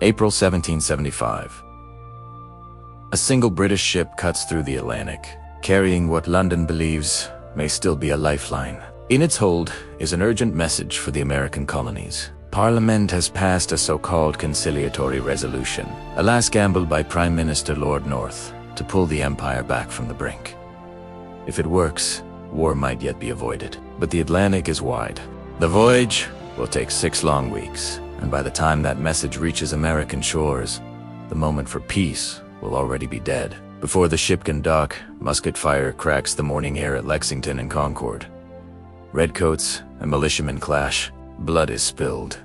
April 1775. A single British ship cuts through the Atlantic, carrying what London believes may still be a lifeline. In its hold is an urgent message for the American colonies. Parliament has passed a so-called conciliatory resolution, a last gamble by Prime Minister Lord North to pull the empire back from the brink. If it works, war might yet be avoided. But the Atlantic is wide. The voyage will take 6 long weeks, and by the time that message reaches American shores, the moment for peace will already be dead. Before the ship can dock, musket fire cracks the morning air at Lexington and Concord. Redcoats and militiamen clash. Blood is spilled.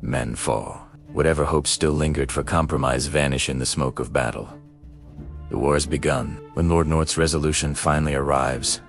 Men fall. Whatever hopes still lingered for compromise vanish in the smoke of battle. The war has begun. When Lord North's resolution finally arrives,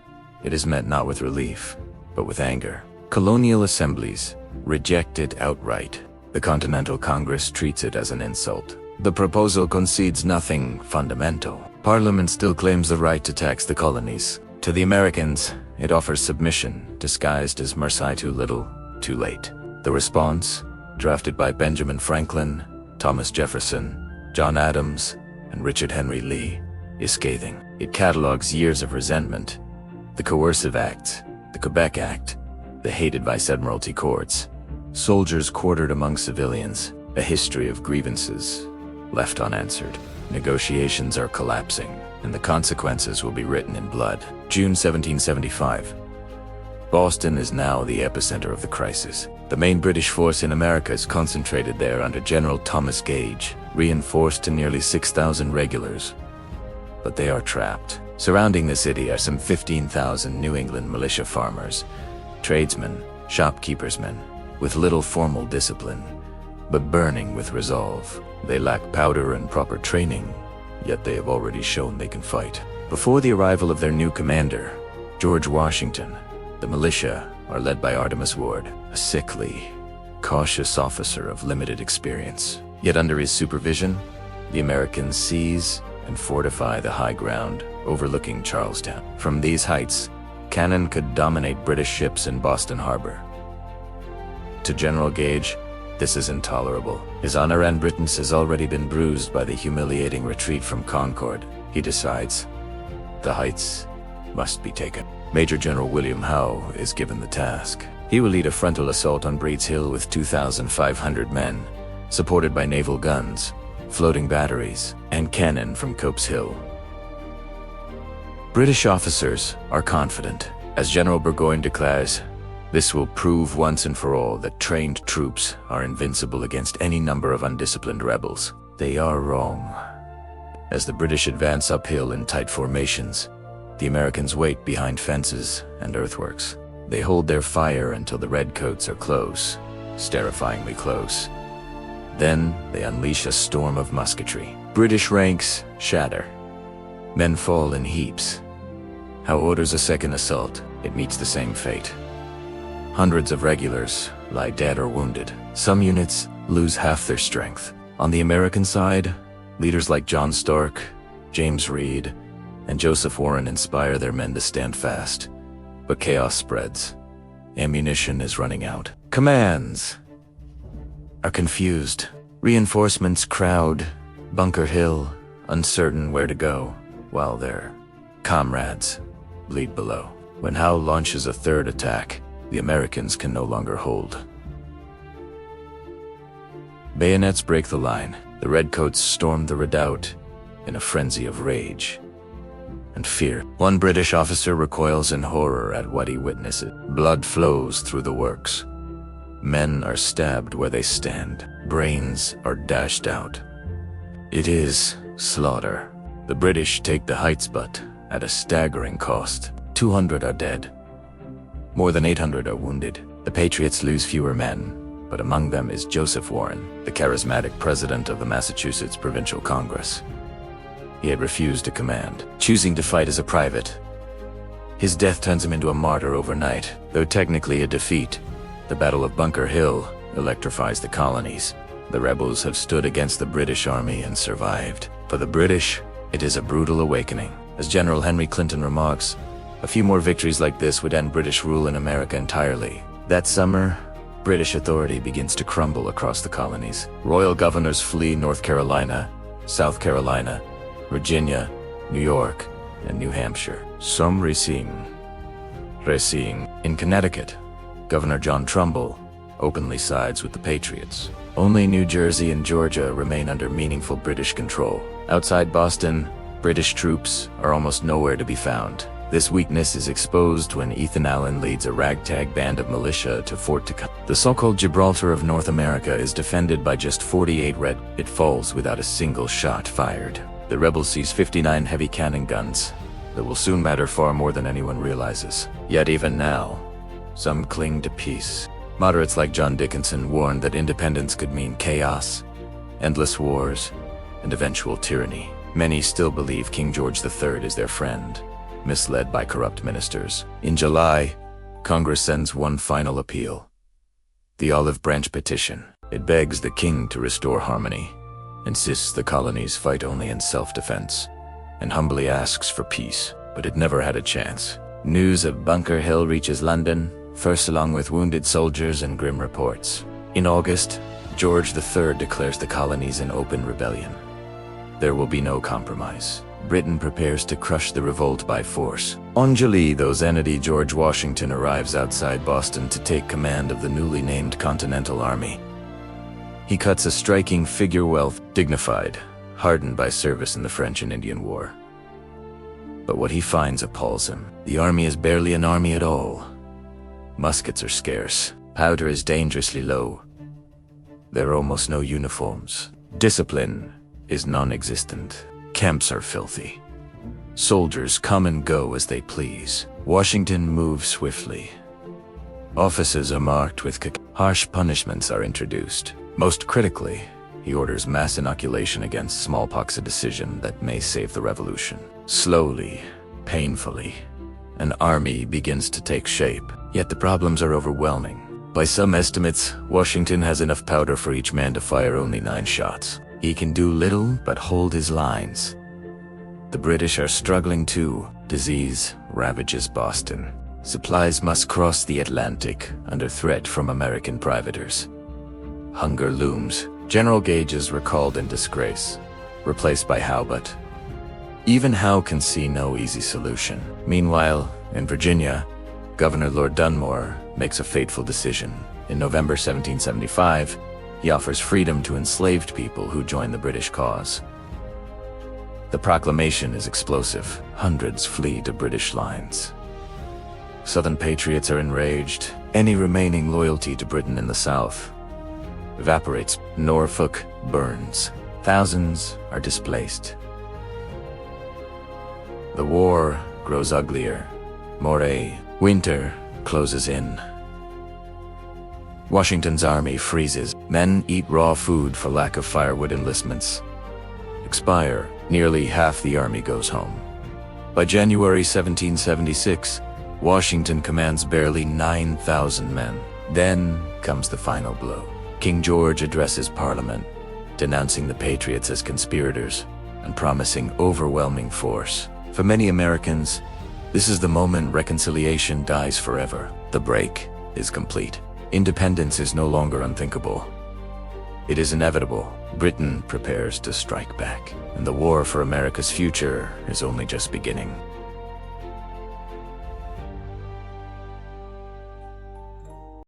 it is met not with relief, but with anger. Colonial assemblies reject it outright. The Continental Congress treats it as an insult. The proposal concedes nothing fundamental. Parliament still claims the right to tax the colonies. To the Americans, it offers submission, disguised as mercy too little, too late. The response, drafted by Benjamin Franklin, Thomas Jefferson, John Adams, and Richard Henry Lee, is scathing. It catalogs years of resentment, the Coercive Act, the Quebec Act, the hated Vice Admiralty courts, soldiers quartered among civilians, a history of grievances left unanswered. Negotiations are collapsing, and the consequences will be written in blood. June 1775. Boston is now the epicenter of the crisis. The main British force in America is concentrated there under General Thomas Gage, reinforced to nearly 6,000 regulars. But they are trapped. Surrounding the city are some 15,000 New England militia farmers, tradesmen, shopkeepers' men, with little formal discipline, but burning with resolve. They lack powder and proper training, yet they have already shown they can fight. Before the arrival of their new commander, George Washington, the militia are led by Artemus Ward, a sickly, cautious officer of limited experience. Yet under his supervision, the Americans seize and fortify the high ground overlooking Charlestown. From these heights, cannon could dominate British ships in Boston Harbor. To General Gage, this is intolerable. His honor and Britain's has already been bruised by the humiliating retreat from Concord. He decides the heights must be taken. Major General William Howe is given the task. He will lead a frontal assault on Breed's Hill with 2,500 men, supported by naval guns, floating batteries, and cannon from Cope's Hill. British officers are confident. As General Burgoyne declares, this will prove once and for all that trained troops are invincible against any number of undisciplined rebels. They are wrong. As the British advance uphill in tight formations, the Americans wait behind fences and earthworks. They hold their fire until the Redcoats are close, terrifyingly close. Then they unleash a storm of musketry. British ranks shatter. Men fall in heaps. Howe orders a second assault. It meets the same fate. Hundreds of regulars lie dead or wounded. Some units lose half their strength. On the American side, leaders like John Stark, James Reed, and Joseph Warren inspire their men to stand fast. But chaos spreads. Ammunition is running out. Commands are confused. Reinforcements crowd Bunker Hill, uncertain where to go, while their comrades bleed below. When Howe launches a third attack, the Americans can no longer hold. Bayonets break the line. The Redcoats storm the redoubt in a frenzy of rage and fear. One British officer recoils in horror at what he witnesses. Blood flows through the works. Men are stabbed where they stand. Brains are dashed out. It is slaughter. The British take the heights, but at a staggering cost. 200 are dead. More than 800 are wounded. The Patriots lose fewer men, but among them is Joseph Warren, the charismatic president of the Massachusetts Provincial Congress. He had refused to command, choosing to fight as a private. His death turns him into a martyr overnight, though technically a defeat. The Battle of Bunker Hill electrifies the colonies. The rebels have stood against the British army and survived. For the British, it is a brutal awakening. As General Henry Clinton remarks, a few more victories like this would end British rule in America entirely. That summer, British authority begins to crumble across the colonies. Royal governors flee North Carolina, South Carolina, Virginia, New York, and New Hampshire. Some receiving. In Connecticut, Governor John Trumbull openly sides with the Patriots. Only New Jersey and Georgia remain under meaningful British control. Outside Boston, British troops are almost nowhere to be found. This weakness is exposed when Ethan Allen leads a ragtag band of militia to Fort Continental. The so-called Gibraltar of North America is defended by just 48 red. It falls without a single shot fired. The rebels seize 59 heavy cannon guns that will soon matter far more than anyone realizes. Yet even now, some cling to peace. Moderates like John Dickinson warned that independence could mean chaos, endless wars, and eventual tyranny. Many still believe King George III is their friend, misled by corrupt ministers. In July, Congress sends one final appeal: the Olive Branch Petition. It begs the king to restore harmony, insists the colonies fight only in self-defense, and humbly asks for peace. But it never had a chance. News of Bunker Hill reaches London, first along with wounded soldiers and grim reports. In August, George III declares the colonies in open rebellion. There will be no compromise. Britain prepares to crush the revolt by force. On July, though Zenity George Washington arrives outside Boston to take command of the newly named Continental Army. He cuts a striking figure, well dignified, hardened by service in the French and Indian War. But what he finds appalls him. The army is barely an army at all. Muskets are scarce. Powder is dangerously low. There are almost no uniforms. Discipline is non-existent. Camps are filthy. Soldiers come and go as they please. Washington moves swiftly. Offices are marked with harsh punishments are introduced. Most critically, he orders mass inoculation against smallpox, a decision that may save the revolution. Slowly, painfully, an army begins to take shape. Yet the problems are overwhelming. By some estimates, Washington has enough powder for each man to fire only 9 shots. He can do little but hold his lines. The British are struggling too. Disease ravages Boston. Supplies must cross the Atlantic under threat from American privateers. Hunger looms. General Gage is recalled in disgrace, replaced by Howe, but even Howe can see no easy solution. Meanwhile, in Virginia, Governor Lord Dunmore makes a fateful decision. In November 1775, he offers freedom to enslaved people who join the British cause. The proclamation is explosive. Hundreds flee to British lines. Southern patriots are enraged. Any remaining loyalty to Britain in the South evaporates. Norfolk burns. Thousands are displaced. The war grows uglier. Winter closes in. Washington's army freezes. Men eat raw food for lack of firewood. Enlistments expire. Nearly half the army goes home. By January 1776, Washington commands barely 9,000 men. Then comes the final blow. King George addresses Parliament, denouncing the Patriots as conspirators and promising overwhelming force. For many Americans, this is the moment reconciliation dies forever. The break is complete. Independence is no longer unthinkable. It is inevitable. Britain prepares to strike back, and the war for America's future is only just beginning.